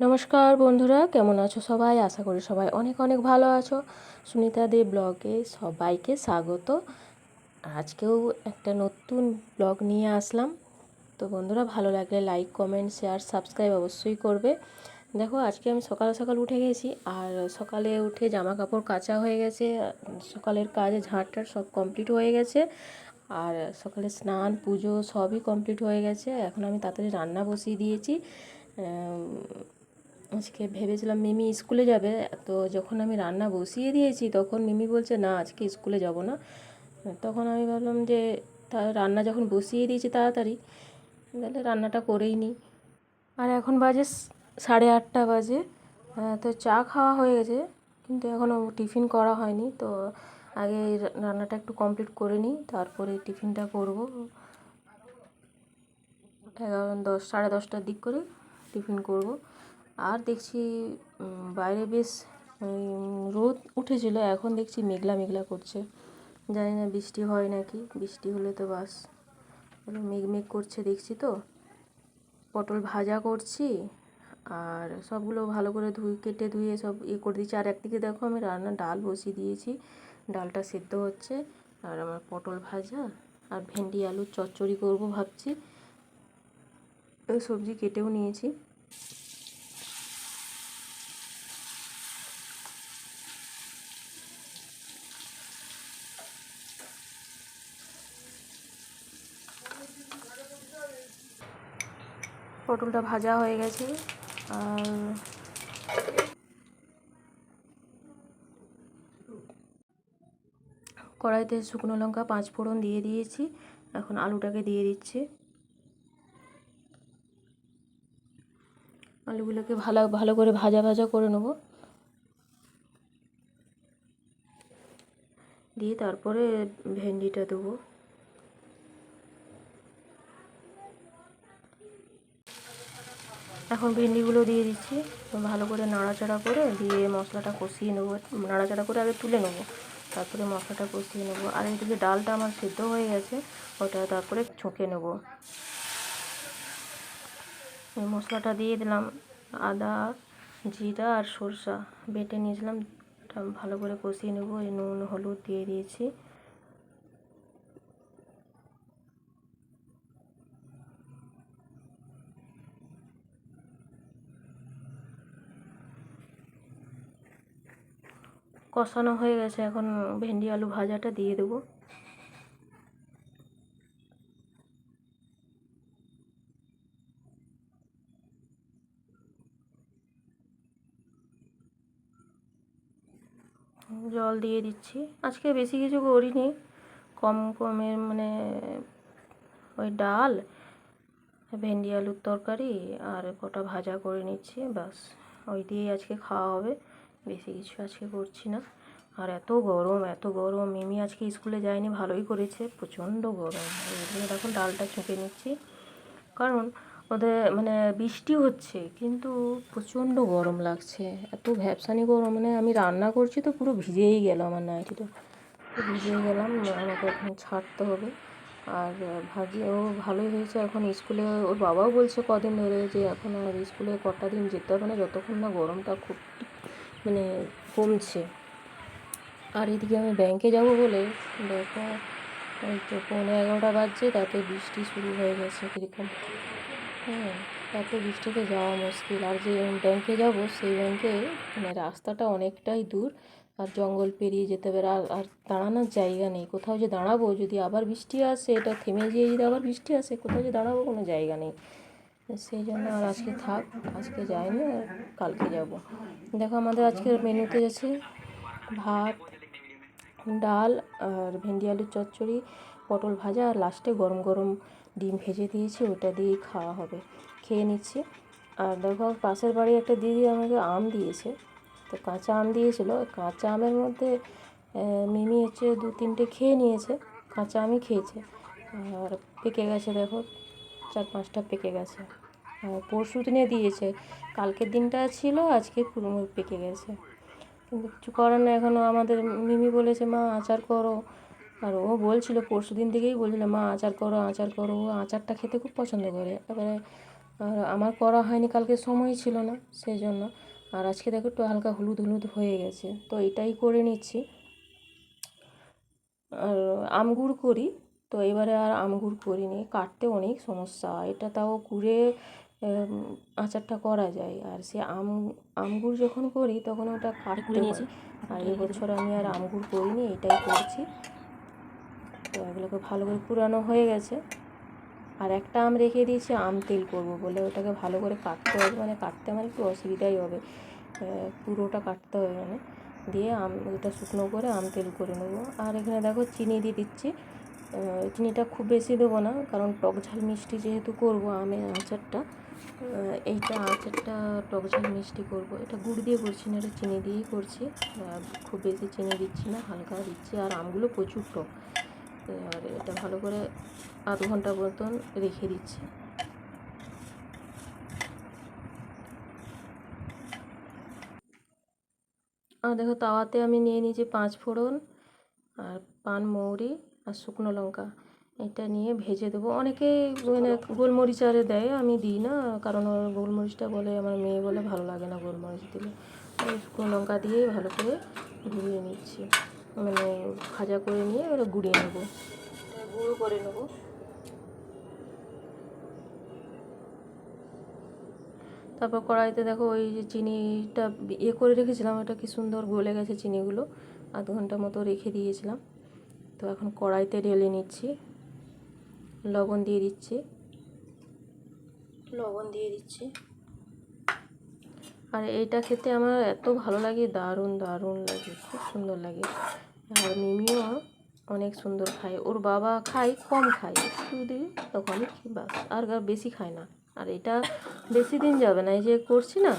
নমস্কার বন্ধুরা, কেমন আছো সবাই? আশা করি সবাই অনেক অনেক ভালো আছো। সুনিতা দে ব্লগে সবাইকে স্বাগত। আজকেও একটা নতুন ব্লগ নিয়ে আসলাম। তো বন্ধুরা, ভালো লাগলে লাইক, কমেন্ট, শেয়ার, সাবস্ক্রাইব অবশ্যই করবে। দেখো, আজকে আমি সকাল সকাল উঠে গেছি, আর সকালে উঠে জামা কাপড় কাচা হয়ে গেছে, সকালের কাজে ঝাঁটটার সব কমপ্লিট হয়ে গেছে, আর সকালে স্নান পুজো সবই কমপ্লিট হয়ে গেছে। এখন আমি তাড়াতাড়ি রান্না বসিয়ে দিয়েছি। আজকে ভেবেছিলাম মিমি স্কুলে যাবে, তো যখন আমি রান্না বসিয়ে দিয়েছি তখন মিমি বলছে না, আজকে স্কুলে যাব না। তখন আমি ভাবলাম যে রান্না যখন বসিয়ে দিয়েছি তাড়াতাড়ি, তাহলে রান্নাটা করেই নিই। আর এখন বাজে 8:30 বাজে। তো চা খাওয়া হয়ে গেছে, কিন্তু এখনও টিফিন করা হয়নি। তো আগে রান্নাটা একটু কমপ্লিট করে নিই, তারপরে টিফিনটা করব। 10:30 দিক করে টিফিন করব। আর দেখছি বাইরে বেশ রোদ উঠেছিল, এখন দেখছি মেঘলা মেঘলা করছে। জানি না বৃষ্টি হয় নাকি, বৃষ্টি হলে তো বাস। মেঘ মেঘ করছে দেখছি। তো পটল ভাজা করছি, আর সবগুলো ভালো করে কেটে ধুয়ে সব করে দিচ্ছি। আর একদিকে দেখো, আমি ডাল বসিয়ে দিয়েছি, ডালটা সেদ্ধ হচ্ছে। আর আমার পটল ভাজা আর ভেন্ডি আলুর চচ্চড়ি করব ভাবছি। সবজি কেটেও নিয়েছি। পটলটা ভাজা হয়ে গেছে, আর কড়াইতে শুকনো লঙ্কা 5 ফোড়ন দিয়ে দিয়েছি। এখন আলুটাকে দিয়ে দিচ্ছি। আলুগুলোকে ভালো ভালো করে ভাজা ভাজা করে নেব, দিয়ে তারপরে ভেন্ডিটা দেবো। এখন ভেন্ডিগুলো দিয়ে দিচ্ছি, ভালো করে নাড়াচাড়া করে দিয়ে মশলাটা কষিয়ে নেবো। নাড়াচাড়া করে আগে তুলে নেবো, তারপরে মশলাটা কষিয়ে নেবো। আর এইদিকে ডালটা আমার সেদ্ধ হয়ে গেছে, ওটা তারপরে ছুঁকে নেবো। এই মশলাটা দিয়ে দিলাম, আদা, জিরা আর সরষা বেটে নিয়েছিলাম, ওটা ভালো করে কষিয়ে নেবো। এই নুন হলুদ দিয়ে দিয়েছি। কষানো হয়ে গেছে, এখন ভেন্ডি আলু ভাজাটা দিয়ে দেবো। জল দিয়ে দিচ্ছি। আজকে বেশি কিছু করিনি, কম কমের মানে ওই ডাল, ভেন্ডি আলুর তরকারি আর কটা ভাজা করে নিচ্ছি, ব্যাস। ওই দিয়েই আজকে খাওয়া হবে, বেশি কিছু আজকে করছি না। আর এত গরম, এত গরম। মিমি আজকে স্কুলে যায়নি, ভালোই করেছে, প্রচণ্ড গরম। ওই এখন ডালটা ছুঁকে নিচ্ছি, কারণ ওদের মানে বৃষ্টি হচ্ছে, কিন্তু প্রচণ্ড গরম লাগছে, এত ভ্যাপসানি গরম। মানে আমি রান্না করছি তো পুরো ভিজেই গেল, আমার নাইটিটা ভিজেই গেলাম, আমাকে এখন ছাড়তে হবে। আর ও ভালোই হয়েছে। এখন স্কুলে ওর বাবাও বলছে কদিন ধরে যে এখন আর স্কুলে কটা দিন যেতে হবে না, যতক্ষণ না গরমটা খুব মানে কমছে। আর এদিকে আমি ব্যাংকে যাব বলে দেখো, ওই তো 11:15 বাজছে, তাতে বৃষ্টি শুরু হয়ে গেছে কীরকম। হ্যাঁ, এত বৃষ্টিতে যাওয়া মুশকিল। আর যে ব্যাংকে যাব সেই ব্যাংকে মানে রাস্তাটা অনেকটাই দূর, আর জঙ্গল পেরিয়ে যেতে হবে। আর দাঁড়ানোর জায়গা নেই, কোথাও যে দাঁড়াবো যদি আবার বৃষ্টি আসে, এটা থেমে গিয়ে যদি আবার বৃষ্টি আসে, কোথাও যে দাঁড়াবো কোনো জায়গা নেই। সেই জন্য আর আজকে থাক, আজকে যাইনি, আর কালকে যাব। দেখো, আমাদের আজকের মেনুতে আছে ভাত, ডাল আর ভেন্ডি আলুর চচ্চড়ি, পটল ভাজা, আর লাস্টে গরম গরম ডিম ভেজে দিয়েছি, ওটা দিয়েই খাওয়া হবে। খেয়ে নিচ্ছি। আর দেখো, পাশের বাড়ি একটা দিদি আমাকে আম দিয়েছে, তো কাঁচা আম দিয়েছিল। কাঁচা আমের মধ্যে মিমি হচ্ছে 2-3টে খেয়ে নিয়েছে, কাঁচা আমই খেয়েছে। আর পেকে গেছে, দেখো 4-5টা পেকে গেছে। পরশু দিনে দিয়েছে, কালকের দিনটা ছিল, আজকে পুরো পেকে গেছে। কিন্তু কিছু করার না, এখনও আমাদের মিমি বলেছে মা আচার করো। আর ও বলছিল পরশু দিন থেকেই বলছিল মা আচার করো, আচার করো। ও আচারটা খেতে খুব পছন্দ করে। এবারে আর আমার করা হয়নি, কালকে সময় ছিল না সেই জন্য। আর আজকে দেখো একটু হালকা হলুদ হলুদ হয়ে গেছে, তো এটাই করে নিচ্ছি। আর আমগুড় করি, তো এবারে আর আমগুড় করিনি, কাটতে অনেক সমস্যা। এটা তাও কুড়ে আচারটা করা যায়, আর সে আমগুড় যখন করি তখন ওটা কাটতে হয়। আর এবছর আমি আর আমগুড় করিনি, এটাই করছি। তো এগুলোকে ভালো করে কুড়ানো হয়ে গেছে। আর একটা আম রেখে দিয়েছি আম তেল করবো বলে, ওটাকে ভালো করে কাটতে হবে, মানে কাটতে আমার একটু অসুবিধাই হবে, পুরোটা কাটতে হবে মানে। দিয়ে ওটা শুকনো করে আম তেল করে নেবো। আর এখানে দেখো চিনি দিয়ে দিচ্ছি। চিনিটা খুব বেশি দেবো না, কারণ টক ঝাল মিষ্টি যেহেতু করবো আমের আচারটা, এইটা আচারটা টক ঝাল মিষ্টি করবো। এটা গুড় দিয়ে করছি না, এটা চিনি দিয়েই করছি। খুব বেশি চিনি দিচ্ছি না, হালকা দিচ্ছি। আর আমগুলো প্রচুর টক। আর এটা ভালো করে আধ ঘন্টা মতন রেখে দিচ্ছি। আর দেখো তাওয়াতে আমি নিয়ে নিয়েছি 5 ফোড়ন আর পান মৌরি আর শুকনো লঙ্কা, এটা নিয়ে ভেজে দেবো। অনেকে মানে গোলমরিচ আরে দেয়, আমি দিই না, কারণ ওর গোলমরিচটা বলে, আমার মেয়ে বলে ভালো লাগে না গোলমরিচ দিলে। শুকনো লঙ্কা দিয়েই ভালো করে গুঁড়িয়ে নিচ্ছি, মানে ভাজা করে নিয়ে ওটা গুঁড়িয়ে নেবো, গুঁড়ো করে নেবো। তারপর কড়াইতে দেখো ওই যে চিনিটা করে রেখেছিলাম, ওটা কি সুন্দর গলে গেছে চিনিগুলো, আধ ঘন্টা মতো রেখে দিয়েছিলাম। তো এখন কড়াইতে ঢেলে নিচ্ছি, লবণ দিয়ে দিচ্ছি। আর এইটা খেতে আমার এত ভালো লাগে, দারুণ দারুণ লাগে, খুব সুন্দর লাগে। আর মিমিও অনেক সুন্দর খায়, ওর বাবা খায়, কম খায়, একটু দিই তখনই বাস, আর বেশি খায় না। আর এটা বেশি দিন যাবে না, এই যে করছি না,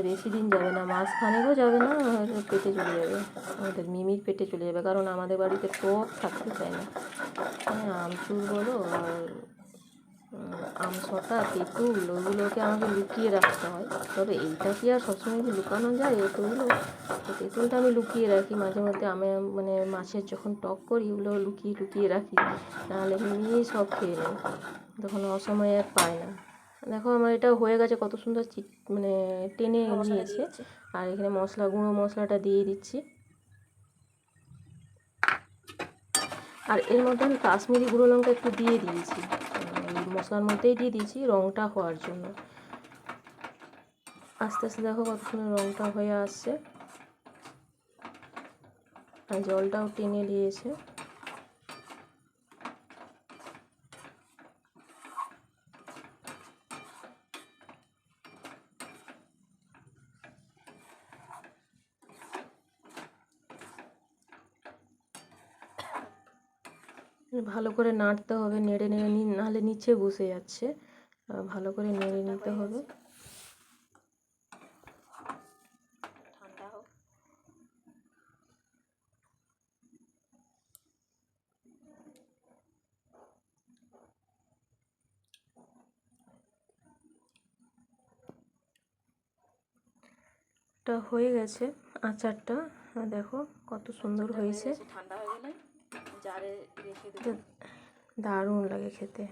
বেশি দিন যাবে না, মাসখানেকও যাবে না, পেটে চলে যাবে, আমাদের মিমির পেটে চলে যাবে। কারণ আমাদের বাড়িতে টক থাকতে চায় না, মানে আমচুর বলো আর আমসটা, তেঁতুল, ওগুলোকে আমাকে লুকিয়ে রাখতে হয়। তবে এইটা কি আর সবসময় কি লুকানো যায় এতগুলো? তো তেঁতুলটা আমি লুকিয়ে রাখি মাঝে মধ্যে, আমি মানে মাছের যখন টক করি ওগুলো লুকিয়ে লুকিয়ে রাখি, নাহলে এমনি সব খেয়ে নেয়, তখন অসময়ে আর পায় না। দেখো আমার এটা হয়ে গেছে, কত সুন্দর মানে টেনে নিয়েছে। আর এখানে গুঁড়ো মশলাটা দিয়ে দিচ্ছি। আর এর মধ্যে আমি কাশ্মীরি গুঁড়ো লঙ্কা একটু দিয়ে দিয়েছি, মশলার মধ্যেই দিয়ে দিয়েছি রঙটা হওয়ার জন্য। আস্তে আস্তে দেখো কত সুন্দর রঙটা হয়ে আসছে, আর জলটাও টেনে দিয়েছে। ভালো করে নাড়তে হবে, নেড়ে নেড়ে নাহলে নিচে বসে যাচ্ছে, ভালো করে নেড়ে নিতে হবে। ঠান্ডা হোক। এটা হয়ে গেছে আচারটা, দেখো কত সুন্দর হয়েছে। ঠান্ডা হয়ে গেলে জারে রেখে দেব, দারুণ লাগে খেতে,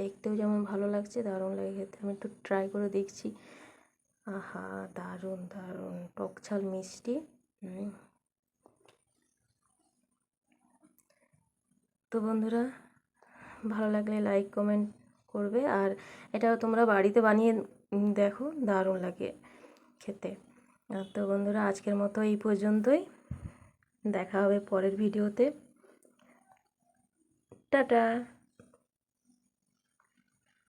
দেখতেও যেমন ভালো লাগছে, দারুণ লাগে খেতে। আমি একটু ট্রাই করে দেখছি, আহা দারুণ দারুণ, টক ঝাল মিষ্টি। তো বন্ধুরা, ভালো লাগলে লাইক কমেন্ট করবে, আর এটাও তোমরা বাড়িতে বানিয়ে দেখো, দারুণ লাগে খেতে। তো বন্ধুরা, আজকের মতো এই পর্যন্তই, দেখা হবে পরের ভিডিওতে, টাটা।